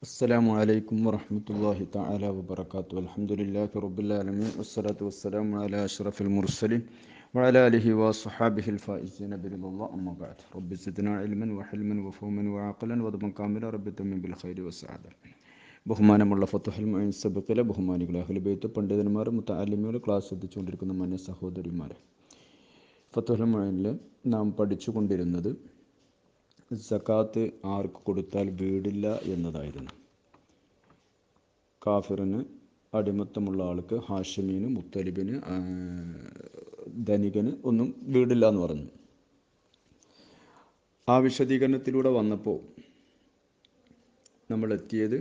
السلام عليكم ورحمة الله تعالى وبركاته. الحمد لله رب العالمين والصلاة والسلام على أشرف المرسلين وعلى آله وصحابه الفائزين برضا الله. أما بعد رب زدنا علما وحلما وفهما وعقلا وضبا كاملا رب تمن بالخير والسعادة. ബഹുമാനമുള്ള ഫത്തുഹൽ മുഈൻ സബക്കിലെ ബഹുമാനികളെ അഹ്ലുബൈത്ത് പണ്ഡിതന്മാർ മുതഅല്ലിമീങ്ങൾ ക്ലാസ് ശ്രദ്ധിച്ചുകൊണ്ടിരിക്കുന്ന മാന്യ സഹോദരിമാരെ, ഫത്തുഹൽ മുഈനിൽ നാം പഠിച്ചുകൊണ്ടിരുന്നത് സക്കാത്ത് ആർക്ക് കൊടുത്താൽ വീടില്ല എന്നതായിരുന്നു. കാഫിറിന്, അടിമത്തമുള്ള ആൾക്ക്, ഹാഷിമീന്, മുത്തലിബിന്, ധനികന് ഒന്നും വീടില്ല എന്ന് പറഞ്ഞു. ആ വിശദീകരണത്തിലൂടെ വന്നപ്പോൾ നമ്മൾ എത്തിയത്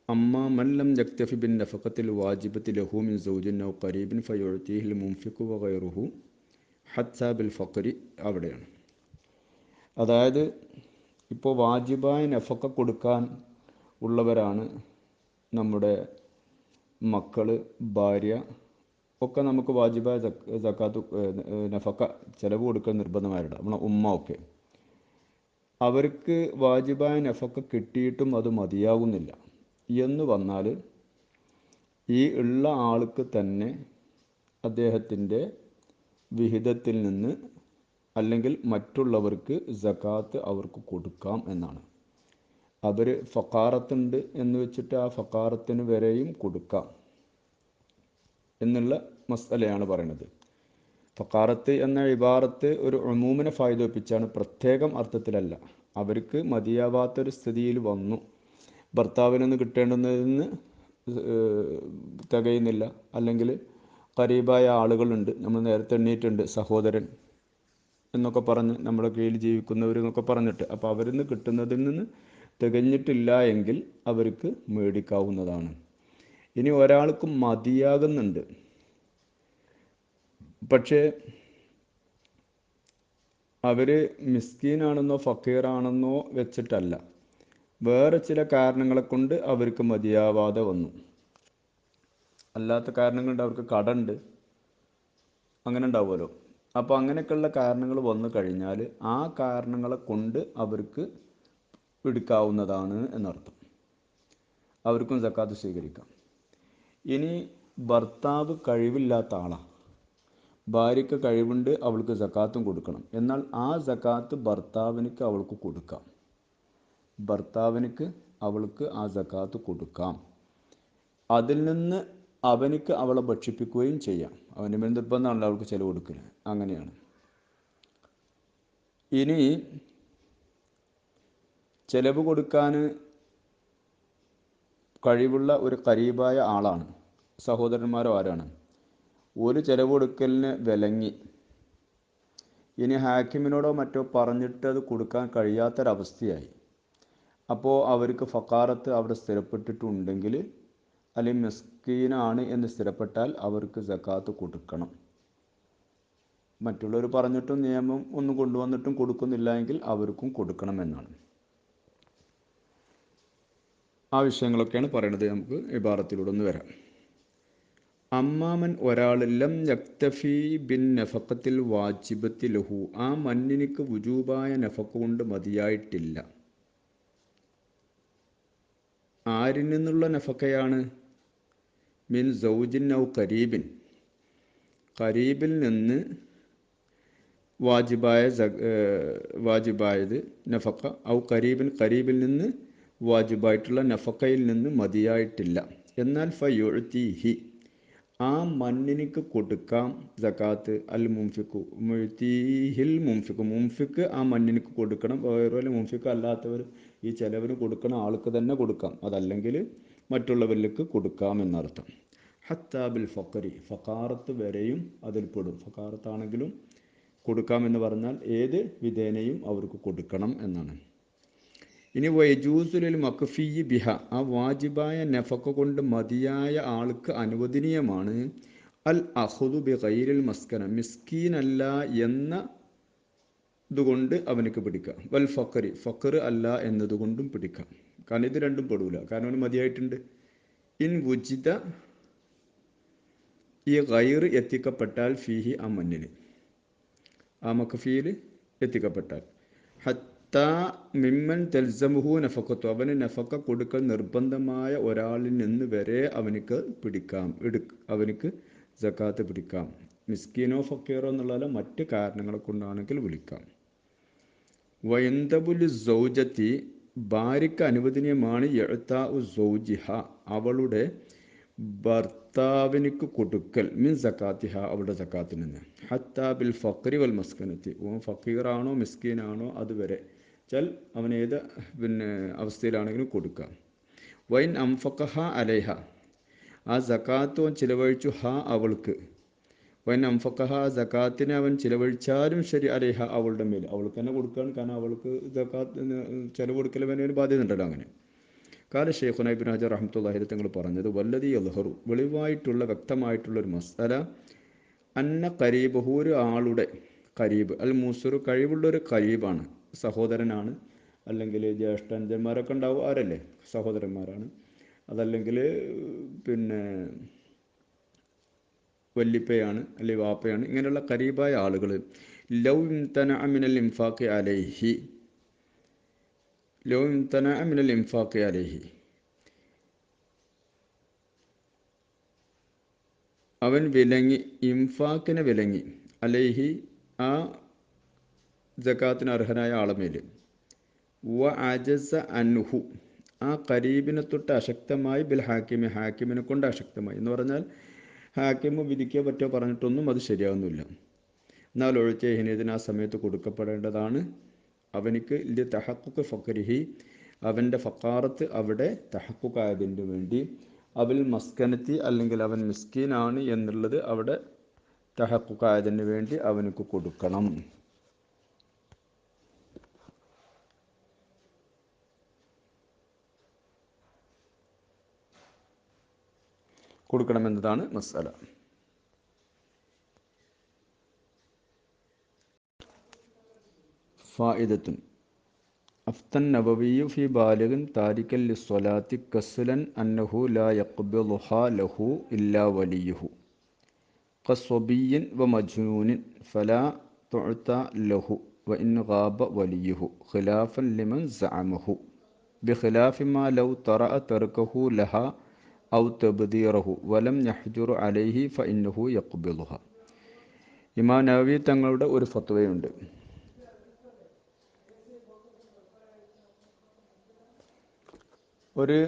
അമ്മാ മല്ലം യക്തഫി ബിൻ നഫഖത്തിൽ വാജിബത്തി ലഹു മിൻ സൗജിൻ ഔ ഖരീബിൻ ഫയുഅ്തിഹിൽ മുൻഫിഖു വഗൈറുഹു ഹത്താ ബിൽ ഫഖരി, അവിടെയാണ്. അതായത് ഇപ്പോൾ വാജിബായ നഫഖ കൊടുക്കാൻ ഉള്ളവരാണ് നമ്മുടെ മക്കൾ, ഭാര്യ ഒക്കെ. നമുക്ക് വാജിബായ സക്കാത്ത് നഫഖ ചിലവ് കൊടുക്കൽ നിർബന്ധമായിട്ടുണ്ട്. നമ്മളെ ഉമ്മ ഒക്കെ, അവർക്ക് വാജിബായ നഫഖ കിട്ടിയിട്ടും അത് മതിയാകുന്നില്ല എന്ന് വന്നാൽ ഈ ഉള്ള ആൾക്ക് തന്നെ അദ്ദേഹത്തിൻ്റെ വിഹിതത്തിൽ നിന്ന് അല്ലെങ്കിൽ മറ്റുള്ളവർക്ക് സക്കാത്ത് അവർക്ക് കൊടുക്കാം എന്നാണ്. അവർ ഫഖാറത്തുണ്ട് എന്ന് വെച്ചിട്ട് ആ ഫഖാറത്തിന് വരെയും കൊടുക്കാം എന്നുള്ള മസ്അലയാണ് പറയുന്നത്. ഫഖാറത്ത് എന്ന ഇബാറത്ത് ഒരു ഉമൂമിനെ ഫായിദൊപ്പിച്ചാണ്, പ്രത്യേകം അർത്ഥത്തിലല്ല. അവർക്ക് മതിയാവാത്തൊരു സ്ഥിതിയിൽ വന്നു, ഭർത്താവിൽ നിന്ന് കിട്ടേണ്ടുന്നതിന് തികയുന്നില്ല, അല്ലെങ്കിൽ ഖരീബായ ആളുകളുണ്ട്, നമ്മൾ നേരത്തെ എണ്ണീയിട്ടുണ്ട്, സഹോദരൻ എന്നൊക്കെ പറഞ്ഞ് നമ്മുടെ കീഴിൽ ജീവിക്കുന്നവരെന്നൊക്കെ പറഞ്ഞിട്ട്. അപ്പോൾ അവരിൽ നിന്ന് കിട്ടുന്നതിൽ നിന്ന് തികഞ്ഞിട്ടില്ല എങ്കിൽ അവർക്ക് മേടിക്കാവുന്നതാണ്. ഇനി ഒരാൾക്ക് മതിയാകുന്നുണ്ട്, പക്ഷേ അവർ മിസ്കീനാണെന്നോ ഫക്കീറാണെന്നോ വെച്ചിട്ടല്ല, വേറെ ചില കാരണങ്ങളെ കൊണ്ട് അവർക്ക് മതിയാവാതെ വന്നു. അല്ലാത്ത കാരണങ്ങളുണ്ട്, അവർക്ക് കടമുണ്ട്, അങ്ങനെ ഉണ്ടാവുമല്ലോ. അപ്പോൾ അങ്ങനെയൊക്കെയുള്ള കാരണങ്ങൾ വന്നു കഴിഞ്ഞാൽ ആ കാരണങ്ങളെ കൊണ്ട് അവർക്ക് എടുക്കാവുന്നതാണ് എന്നർത്ഥം. അവർക്കും സക്കാത്ത് സ്വീകരിക്കാം. ഇനി ഭർത്താവ് കഴിവില്ലാത്ത ആളാണ്, ഭാര്യയ്ക്ക് കഴിവുണ്ട്, അവൾക്ക് സക്കാത്തും കൊടുക്കണം. എന്നാൽ ആ സക്കാത്ത് ഭർത്താവിനക്ക് അവൾക്ക് കൊടുക്കാം, ഭർത്താവിനക്ക് അവൾക്ക് ആ സക്കാത്ത് കൊടുക്കാം. അതിൽ നിന്ന് അവനിക്ക് അവളെ ഭക്ഷിപ്പിക്കുകയും ചെയ്യാം. അവൻ്റെ മേൽ നിർബന്ധമാണല്ലോ അവൾക്ക് ചിലവ് കൊടുക്കൽ, അങ്ങനെയാണ്. ഇനി ചിലവ് കൊടുക്കാൻ കഴിവുള്ള ഒരു ഖരീബായ ആളാണ്, സഹോദരന്മാരോ ആരാണ്, ഒരു ചിലവ് കൊടുക്കലിന് വിലങ്ങി, ഇനി ഹാക്കിമിനോടോ മറ്റോ പറഞ്ഞിട്ട് അത് കൊടുക്കാൻ കഴിയാത്തൊരവസ്ഥയായി. അപ്പോൾ അവർക്ക് ഫഖാറത്ത് അവിടെ സ്ഥിരപ്പെട്ടിട്ടുണ്ടെങ്കിൽ, അല്ലെങ്കിൽ മിസ്കീനാണ് എന്ന് സ്ഥിരപ്പെട്ടാൽ അവർക്ക് സക്കാത്ത് കൊടുക്കണം. മറ്റുള്ളവർ പറഞ്ഞിട്ടും നിയമം ഒന്നും കൊണ്ടുവന്നിട്ടും കൊടുക്കുന്നില്ല എങ്കിൽ അവർക്കും കൊടുക്കണമെന്നാണ്. ആ വിഷയങ്ങളൊക്കെയാണ് പറയുന്നത്. നമുക്ക് ഇബാറത്തിലൂടെ ഒന്ന് വരാം. അമ്മാമൻ ഒരാൾ ലം യക്തഫി ബിൻ നഫഖത്തിൽ വാജിബത്തി ലഹു, ആ മന്നിനിക്ക് വുജൂബായ നഫഖ കൊണ്ട് മതിയായിട്ടില്ല. ആരിൽ നിന്നുള്ള നഫഖയാണ്? മിൻ സൗജിൻ ഔ ഖരീബിൻ, ഖരീബിൽ നിന്ന് വാജിബായത് നഫഖ, ഔ ഖരീബിൻ, ഖരീബിൽ നിന്ന് വാജിബായിട്ടുള്ള നഫഖയിൽ നിന്ന് മതിയായിട്ടില്ല. എന്നാൽ ഫയുഅ്തിഹി, ആ മന്നിനിക്ക് കൊടുക്കാം സക്കാത്ത്. അൽ മുൻഫിഖു, മുഅ്തിഹിൽ മുൻഫിഖു, മുൻഫിഖ് ആ മന്നിനിക്ക് കൊടുക്കണം. വേറെ മുൻഫിഖ് അല്ലാത്തവർ ഈ ചിലവിന് കൊടുക്കുന്ന ആൾക്ക് തന്നെ കൊടുക്കാം, അതല്ലെങ്കിൽ മറ്റുള്ളവരിലേക്ക് കൊടുക്കാം എന്നർത്ഥം. ഹത്താ ബിൽ ഫഖരി, ഫഖാറത്ത് വരെയും അതിൽപ്പെടും. ഫഖാറത്താണെങ്കിലും കൊടുക്കാമെന്ന് പറഞ്ഞാൽ ഏത് വിധേനയും അവർക്ക് കൊടുക്കണം എന്നാണ്. ഇനി വയജൂസുലിൽ മക്ഫി ബിഹ, ആ വാജിബായ നഫഖ കൊണ്ട് മതിയായ ആൾക്ക് അനുവദനീയമാണ് അൽ അഖുദു ബി ഗൈരിൽ മസ്കന, മിസ്കീനല്ല എന്ന ഇതുകൊണ്ട് അവനക്ക് പിടിക്കാം. വൽ ഫഖറി, ഫഖർ അല്ല എന്നതുകൊണ്ടും പിടിക്കാം. കാരണം ഇത് രണ്ടും പെടൂല, കാരണം അവന് മതിയായിട്ടുണ്ട്. ഇൻ വുജിദ, ഈ ഗൈർ എത്തിക്കപ്പെട്ടാൽ ഫീഹി, ആ മന്നിൽ, ആ മക്ഫിയിൽ എത്തിക്കപ്പെട്ടാൽ. ഹത്ത ഹത്താ മിമ്മൻ തെൽസമുഹു നഫക്കത്തു, അവന് നഫക്ക കൊടുക്കൽ നിർബന്ധമായ ഒരാളിൽ നിന്ന് വരെ അവനിക്ക് പിടിക്കാം, അവനിക്ക് സക്കാത്ത് പിടിക്കാം. മിസ്കീനോ ഫക്കീറോ എന്നുള്ള മറ്റ് കാരണങ്ങളെ കൊണ്ടാണെങ്കിൽ വിളിക്കാം. വയന്തബുലി സൗജത്തി, ഭാര്യയ്ക്ക് അനുവദനീയമാണ് യഅ്താ ഉ സൗജിഹ, അവളുടെ ഭർത്താവിനിക്ക് കൊടുക്കൽ, മിൻ സക്കാത്തിഹ, അവളുടെ സക്കാത്തിൽ നിന്ന്, ഹത്താ ബിൽ ഫക്രി വൽ മസ്കനത്തി, ഓൻ ഫക്കീറാണോ മിസ്കീനാണോ അതുവരെ ചൽ അവൻ ഏത് അവസ്ഥയിലാണെങ്കിലും കൊടുക്കാം. വൈൻ അംഫഖഹ അലൈഹ, ആ സക്കാത്ത് അവൻ ചിലവഴിച്ചു അവൾക്ക്, വൈൻ അംഫഖഹ, സക്കാത്തിനെ അവൻ ചിലവഴിച്ചാലും ശരി, അലൈഹ, അവളുടെ മേൽ, അവൾക്ക് തന്നെ കൊടുക്കുകയാണ്, കാരണം അവൾക്ക് സക്കാത്ത് ചിലവ് കൊടുക്കൽ വേനൊരു ബാധ്യത ഉണ്ടല്ലോ. അങ്ങനെ കാല ഷെയ്ഖുന ഇബ്നു ഹജർ റഹ്മത്തുള്ളാഹി തങ്ങൾ പറഞ്ഞത്, വല്ലദി യദ്ഹറു, വെളിവായിട്ടുള്ള വ്യക്തമായിട്ടുള്ളൊരു മസ്അല, അന്ന ഖരീബഹു, ഒരു ആളുടെ ഖരീബ്, അൽ മൂസറു, കഴിവുള്ളൊരു ഖരീബാണ്, സഹോദരനാണ്, അല്ലെങ്കിൽ ജ്യേഷ്ഠന്മാരൊക്കെ ഉണ്ടാവും, ആരല്ലേ, സഹോദരന്മാരാണ്, അതല്ലെങ്കിൽ വല്ലിപ്പയാണ് അല്ലെങ്കിൽ വാപ്പയാണ്, ഇങ്ങനെയുള്ള ഖരീബായ ആളുകൾ, ലൗ ഇംതനഅ മിനൽ ഇൻഫാഖി അലൈഹി, ലൗ ഇംതനഅ മിനൽ ഇൻഫാഖി അലൈഹി, അവൻ വിലങ്ങി, ഇംഫാക്കിനെ വിലങ്ങി, അലൈഹി, ആ സക്കാത്തിന് അർഹനായ ആളമേൽ, വ അജസ അൻഹു, ആ ഖരീബിനെ തൊട്ട് അശക്തമായി, ബിൽ ഹാക്കിമി, ഹാക്കിമിനെ കൊണ്ട് അശക്തമായി എന്ന് പറഞ്ഞാൽ ഹാക്കിമ് വിധിക്കോ പറ്റോ പറഞ്ഞിട്ടൊന്നും അത് ശരിയാവുന്നില്ല. എന്നാൽ ഒഴുത്തേഹിന്, ഇതിന് ആ സമയത്ത് കൊടുക്കപ്പെടേണ്ടതാണ് അവനിക്ക്, ഇത് തഹക്കുക്ക് ഫക്രിഹി, അവൻ്റെ ഫക്കാറത്ത് അവിടെ തഹക്കുക്കായതിന് വേണ്ടി, അവൽ മസ്കനത്തി, അല്ലെങ്കിൽ അവൻ മിസ്കീനാണ് എന്നുള്ളത് അവിടെ തഹക്കുക്കായതിന് വേണ്ടി അവനക്ക് കൊടുക്കണം. കൊടുക്കണമെന്നതാണ് മസ്അല. ഫായിദത്തുൻ, അഫ്തൻ നബവിയ്യു ഫി ബാലിഗിൻ താരിക്കൻ ലിസ്സലാത്തി കസ്ലൻ അന്നഹു ലാ യഖ്ബിളുഹാ ലഹു ഇല്ലാ വലിയുഹു ഖസ്വബിയ്യിൻ വ മജ്നൂനിൻ ഫലാ തുഅ്ത ലഹു വ ഇൻ ഗാബ വലിയുഹു ഖിലാഫൻ ലിമൻ സഅമഹു ബിഖിലാഫി മാ ലൗ തറഅ തർക്കഹു ലഹാ ഔ തബ്ദീറഹു വലം യഹ്ജുർ അലൈഹി ഫഇന്നഹു യഖ്ബിളുഹ. ഇമാം നവവി തങ്ങളുടെ ഒരു ഫത്വയുണ്ട്. ഒരു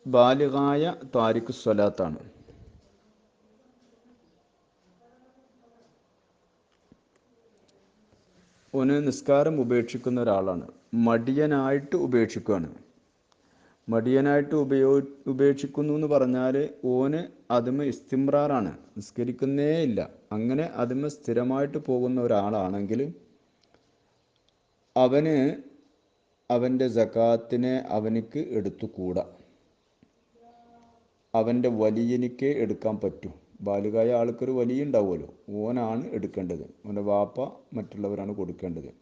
ബാലിഗായ താരിഖു സ്വലാത്താണ്, ഓന് നിസ്കാരം ഉപേക്ഷിക്കുന്ന ഒരാളാണ്, മടിയനായിട്ട് ഉപേക്ഷിക്കുകയാണ്. മടിയനായിട്ട് ഉപേക്ഷിക്കുന്നു എന്ന് പറഞ്ഞാൽ ഓന് അതിമ ഇസ്തിമ്രാറാണ്, നിസ്കരിക്കുന്നേ ഇല്ല, അങ്ങനെ അതിമ സ്ഥിരമായിട്ട് പോകുന്ന ഒരാളാണെങ്കിൽ അവന് അവൻ്റെ സക്കാത്തിനെ അവനിക്ക് എടുത്തുകൂടാ, അവൻ്റെ വലിയനിക്ക് എടുക്കാൻ പറ്റൂ. ബാലികായ ആൾക്കൊരു വലിയ ഉണ്ടാവുമല്ലോ, ഓനാണ് എടുക്കേണ്ടത്, ഓൻ്റെ വാപ്പ മറ്റുള്ളവരാണ് കൊടുക്കേണ്ടത്.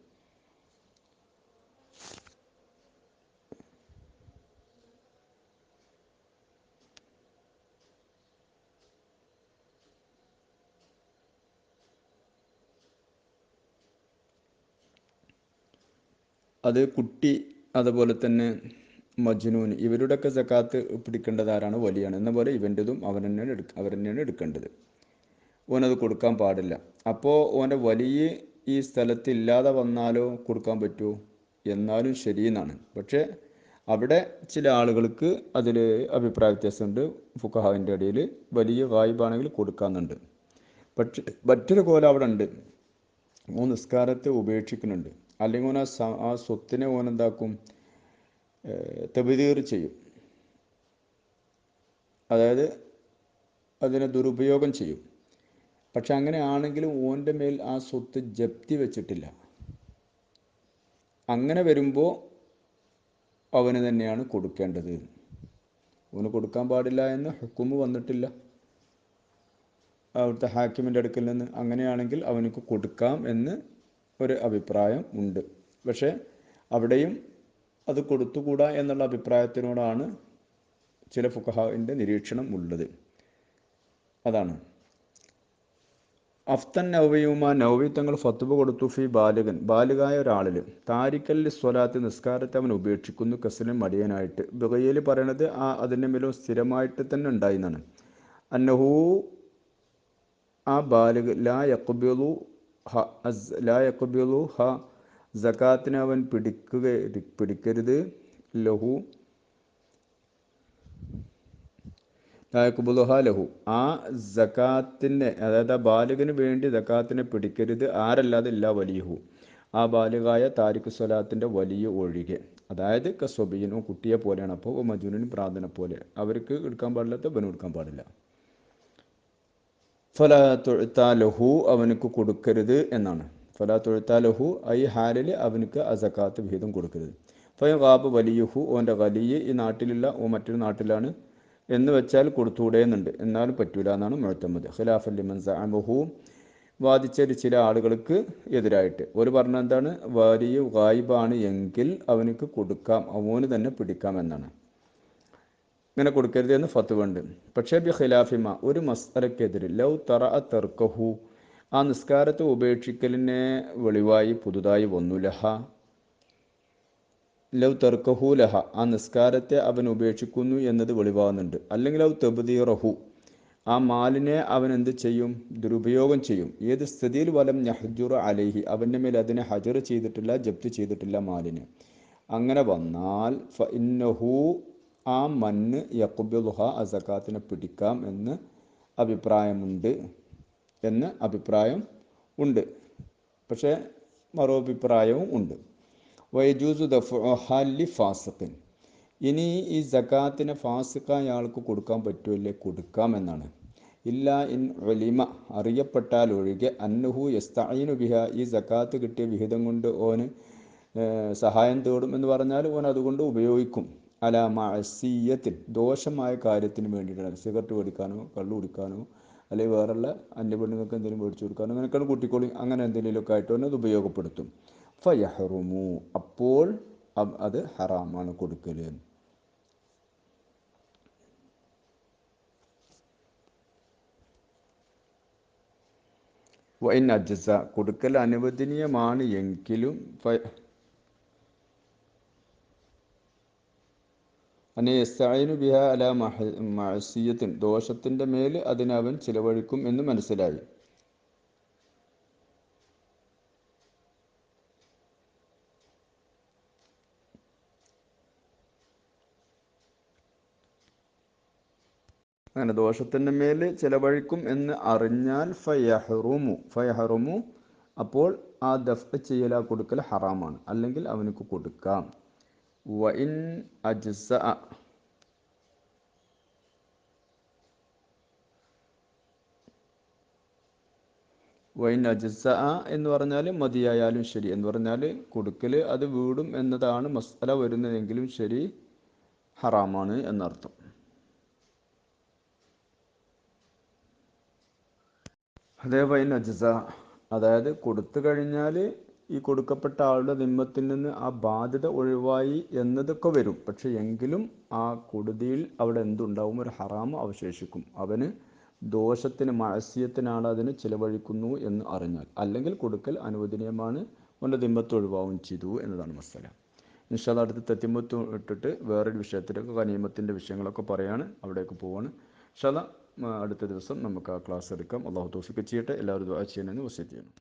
അത് കുട്ടി, അതുപോലെ തന്നെ മജ്നൂൻ, ഇവരുടെയൊക്കെ സക്കാത്ത് പിടിക്കേണ്ടത് ആരാണ്? വലിയാണ്. എന്ന പോലെ ഇവൻ്റെതും അവർ തന്നെയാണ് എടുക്കേണ്ടത്. ഓനത് കൊടുക്കാൻ പാടില്ല. അപ്പോൾ ഓൻ്റെ വലിയ ഈ സ്ഥലത്ത് ഇല്ലാതെ വന്നാലോ കൊടുക്കാൻ പറ്റുമോ? എന്നാലും ശരിയെന്നാണ്. പക്ഷേ അവിടെ ചില ആളുകൾക്ക് അതിൽ അഭിപ്രായ വ്യത്യാസമുണ്ട്. ഫുഖഹാവിൻ്റെ ഇടയിൽ വലിയ ഗായിബാണെങ്കിൽ കൊടുക്കാമെന്നുണ്ട്. പക്ഷേ മറ്റൊരു കോലം അവിടെ ഉണ്ട്, ഓൻ നിസ്കാരത്തെ ഉപേക്ഷിക്കുന്നുണ്ട്, അല്ലെങ്കിൽ ഓൻ ആ സ്വത്തിനെ ഓനെന്താക്കും, തബ്ദീർ ചെയ്യും, അതായത് അതിനെ ദുരുപയോഗം ചെയ്യും. പക്ഷെ അങ്ങനെ ആണെങ്കിലും ഓൻ്റെ മേൽ ആ സ്വത്ത് ജപ്തി വെച്ചിട്ടില്ല. അങ്ങനെ വരുമ്പോൾ അവന് തന്നെയാണ് കൊടുക്കേണ്ടത്. ഓന് കൊടുക്കാൻ പാടില്ല എന്ന് ഹുക്കുമ് വന്നിട്ടില്ല അവിടുത്തെ ഹാക്കിമിൻ്റെ അടുക്കൽ നിന്ന്. അങ്ങനെയാണെങ്കിൽ അവനക്ക് കൊടുക്കാം എന്ന് ഒരു അഭിപ്രായം ഉണ്ട്. പക്ഷേ അവിടെയും അത് കൊടുത്തുകൂടാ എന്നുള്ള അഭിപ്രായത്തിനോടാണ് ചില ഫുഖഹാവിൻ്റെ നിരീക്ഷണം ഉള്ളത്. അതാണ്. അഫ്തൻ നവവിയുമ നവവി തങ്ങൾ ഫത്വ കൊടുത്തു ഫി ബാലികൻ ബാലികായ ഒരാളിൽ താരിക്കല്ലി സ്വലാത്ത് നിസ്കാരത്തെ അവൻ ഉപേക്ഷിക്കുന്നു കസലിൻ മടിയനായിട്ട് ബുഗയിൽ പറയണത് അതിൻ്റെ മേലും സ്ഥിരമായിട്ട് തന്നെ ഉണ്ടായി എന്നാണ്. അന്നഹു ആ ബാലിഗ് ലാ യഖ്ബിലു ഹ സകാത്തിനെ അവൻ പിടിക്കരുത് ലഹു ലായക്കുബുലുഹ ലഹു ആ സകാത്തിനെ അതായത് ആ ബാലികന് വേണ്ടി സകാത്തിനെ പിടിക്കരുത് ആരല്ലാതെ ഇല്ലാ വലിയഹു ആ ബാലികായ താരിഖ് സ്വലാത്തിൻ്റെ വലിയ ഒഴികെ. അതായത് കസ്വബീനോ കുട്ടിയെ പോലെയാണ്. അപ്പോൾ മജുനും പ്രാർത്ഥന പോലെ അവർക്ക് എടുക്കാൻ പാടില്ലാത്ത ബനു എടുക്കാൻ പാടില്ല. ഫലാ തൊഴുത്താ ലഹു അവനക്ക് കൊടുക്കരുത് എന്നാണ്. ഫലാ തൊഴുത്താ ലഹു ഈ ഹാലിൽ അവനക്ക് ആ സകാത്ത് വിഹിതം കൊടുക്കരുത്. ഫയ ഗാബ് വലിയഹു ഓൻ്റെ വലിയ ഈ നാട്ടിലില്ല ഓ മറ്റൊരു നാട്ടിലാണ് എന്ന് വെച്ചാൽ കൊടുത്തുകൂടെ എന്നുണ്ട്, എന്നാലും പറ്റൂല എന്നാണ് മുഅ്തമദ്. ഖിലാഫല്ലിമൻ സഅമഹു വാദിച്ച ചില ആളുകൾക്ക് എതിരായിട്ട് ഒരു പറഞ്ഞ എന്താണ്, വലിയ ഗായിബാണ് എങ്കിൽ അവനക്ക് കൊടുക്കാം, അവന് തന്നെ പിടിക്കാം എന്നാണ്. ഇങ്ങനെ കൊടുക്കരുത് എന്ന് ഫത്വണ്ട്. പക്ഷേ ബി ഖിലാഫിമ ഒരു മസ്അലക്കെതിരെ ലൗ തറ തെർക്കഹു ആ നിസ്കാരത്തെ ഉപേക്ഷിക്കലിനെ വെളിവായി പുതുതായി വന്നു ലഹ ലൗ തെർക്കഹു ലഹ ആ നിസ്കാരത്തെ അവൻ ഉപേക്ഷിക്കുന്നു എന്നത് വെളിവാകുന്നുണ്ട്. അല്ലെങ്കിൽ ലൗ തബ്ദീറഹു ആ മാലിനെ അവൻ എന്ത് ചെയ്യും, ദുരുപയോഗം ചെയ്യും. ഏത് സ്ഥിതിയിൽ വലം യഹ്ജുറ അലൈഹി അവൻ്റെ മേൽ അതിനെ ഹജർ ചെയ്തിട്ടില്ല, ജപ്തി ചെയ്തിട്ടില്ല മാലിനെ. അങ്ങനെ വന്നാൽ ഫ ഇന്നഹു ആ മണ്ണ് യഖ്ബിലുഹ ആ സകാത്തിനെ പിടിക്കാം എന്ന് അഭിപ്രായം ഉണ്ട്. പക്ഷേ മറോഭിപ്രായവും ഉണ്ട്. വയജൂസു ദഫ്ഉഹാ ഫാസിഖിൻ ഇനി ഈ സകാത്തിനെ ഫാസിഖായ ആൾക്ക് കൊടുക്കാൻ പറ്റുമല്ലേ, കൊടുക്കാം എന്നാണ്. ഇല്ല ഇൻ ഉലിമ അറിയപ്പെട്ടാൽ ഒഴികെ അന്നഹു യസ്തഈനു ബിഹ ഈ സകാത്ത് കിട്ടിയ വിഹിതം കൊണ്ട് ഓന് സഹായം തേടും എന്ന് പറഞ്ഞാൽ ഓൻ അതുകൊണ്ട് ഉപയോഗിക്കും. അല മഅസിയത്തിൽ ദോഷമായ കാര്യത്തിന് വേണ്ടിയിട്ടാണ്, സിഗരറ്റ് മേടിക്കാനോ കള്ളു കുടിക്കാനോ അല്ലെങ്കിൽ വേറെയുള്ള അന്യപെണ്ണുങ്ങൾക്ക് എന്തെങ്കിലും മേടിച്ചു കൊടുക്കാനോ അങ്ങനെയൊക്കെയാണ് കുട്ടിക്കോളി അങ്ങനെ എന്തെങ്കിലുമൊക്കെ ആയിട്ട് ഓൻ അത് ഉപയോഗപ്പെടുത്തും. ഫയഹ്റുമു അപ്പോൾ അത് ഹറാമാണ് കൊടുക്കൽ. വൈൻ അജ്സ കൊടുക്കൽ അനുവദനീയമാണ് എങ്കിലും അനെ യസ്തഈനു ബിഹ അല മഅസിയത്തിൻ ദോഷത്തിൻ്റെ മേൽ അതിനവൻ ചിലവഴിക്കും എന്ന് മനസ്സിലായി. അങ്ങനെ ദോഷത്തിൻ്റെ മേൽ ചിലവഴിക്കും എന്ന് അറിഞ്ഞാൽ ഫയഹ്റുമു അപ്പോൾ ആ ദഫ് ചെയ്യൽ ആ കൊടുക്കൽ ഹറാമാണ്, അല്ലെങ്കിൽ അവനക്ക് കൊടുക്കാം. വഇൻ അജ്സ എന്ന് പറഞ്ഞാൽ മതിയായാലും ശരി എന്ന് പറഞ്ഞാൽ കൊടുക്കൽ അത് വീടും എന്നതാണ് മസ്അല വരുന്നതെങ്കിലും ശരി ഹറാമാണ് എന്നർത്ഥം. അതേ വൈൻ അജ്സ അതായത് കൊടുത്തു കഴിഞ്ഞാൽ ഈ കൊടുക്കപ്പെട്ട ആളുടെ ദിമ്മത്തിൽ നിന്ന് ആ ബാധ്യത ഒഴിവായി എന്നതൊക്കെ വരും. പക്ഷെ എങ്കിലും ആ കൊടുതിയിൽ അവിടെ എന്തുണ്ടാവും, ഒരു ഹറാമ് അവശേഷിക്കും. അവന് ദോഷത്തിന് മഅസിയത്തിനാണ് അതിന് ചിലവഴിക്കുന്നു എന്ന് അറിഞ്ഞാൽ. അല്ലെങ്കിൽ കൊടുക്കൽ അനുവദനീയമാണ്, അവൻ്റെ ദിമ്മത്ത് ഒഴിവാവും ചെയ്തു എന്നതാണ് മസല. ഇൻഷാ അല്ലാഹ് അടുത്ത് തെത്തിമത്ത് ഇട്ടിട്ട് വേറൊരു വിഷയത്തിലേക്ക് ഗനീമത്തിൻ്റെ വിഷയങ്ങളൊക്കെ പറയാണ്, അവിടേക്ക് പോവാണ്. ഇൻഷാ അല്ലാഹ് അടുത്ത ദിവസം നമുക്ക് ആ ക്ലാസ് എടുക്കാം. അള്ളാഹു തൗഫീഖ് ചെയ്യട്ടെ. എല്ലാവരും ദുആ ചെയ്യണമെന്ന് വസിയത്ത് ചെയ്യുന്നു.